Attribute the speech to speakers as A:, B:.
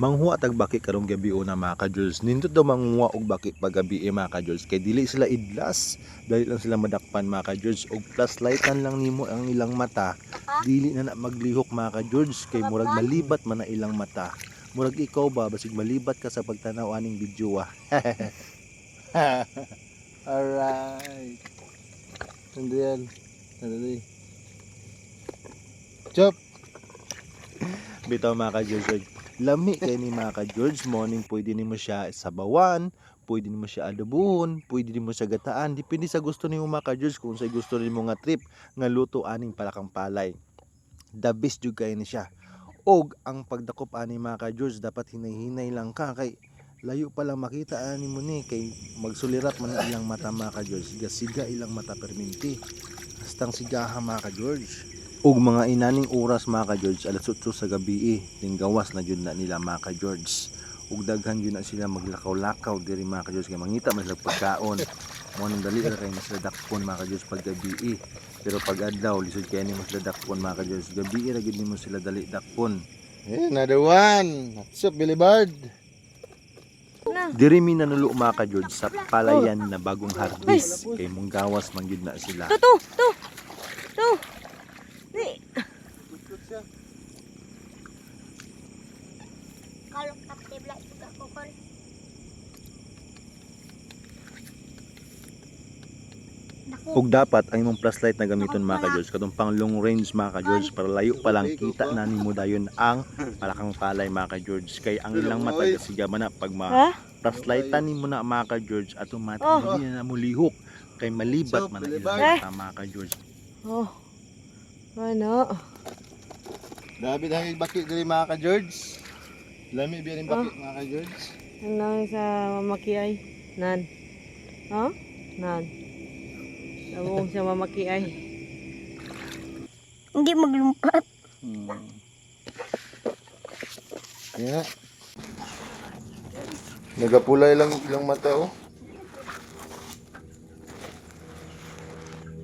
A: Manghuwa tag baki karong gabi una mga ka-Jules. Nindot daw manghuwa og baki pag gabi mga ka-Jules. Kay dili sila idlas. Dali lang sila madakpan mga ka-Jules. Og flashlightan lang nimo ang ilang mata. Dili na maglihok mga ka-Jules. Kay murag malibat man na ilang mata. Murag ikaw ba basig malibat ka sa pagtanaw aning video ah. Alright. Sandali. Sandali. Chop. Bitaw mga ka-George, lami kay ni mga ka-George, morning pwede nimo siya sabawan, pwede nimo siya adobuhon, pwede nimo siya gataan, depende sa gusto nimo mga ka-George kung sa gusto nimo nga trip nga luto aning palakang palay. The best jud kay ni siya. Og ang pagdakop ani mga ka-George dapat hinay-hinay lang ka kay layo pa lang makita ani mo ni kay magsulirat man ilang mata mga ka-George, siga ilang mata perminti. Hastang sigaha mga ka-George. Ug mga inaning oras mga ka-George, alas 8 sa gabi ning gawas na jud na nila mga ka-George. Ug daghan jud na sila maglakaw-lakaw diri mga ka-George kay mangita man sila pagkaon. Mo nang dali ra kay sila dakpon mga ka-George pag gabi. Pero pag adlaw lisod kay nimo sila dakpon mga ka-George. Gabi ra gid nimo sila dali dakpon. Another one. What's up, Billy Bird? Diri mi nanulo mga ka-George sa palayan na bagong harvest kay mong gawas man jud na sila.
B: To. Ni.
C: Kalau kapte black juga kokon.
A: Ug dapat ang imong flashlight na gamiton mga ka-George katong pang long range mga ka-George para layo pa lang kita na nimo dayon ang palakang palay mga ka-George kay ang ilang mata siga man na pag flashlightan nimo na mga ka-George automatic hindi na mo lihok kay malibat man ang ilang mata mga ka-George.
B: Oh. Ano?
A: Dabi dahil baki diri mga ka-George. Lami biya ning baki mga ka-George.
B: Ano sa mamaki ay? Nan. Oh? Nan. Sabong sa mamaki ay.
C: Hindi maglumpat.
A: Yeah. Nagapulay lang ilang mata oh.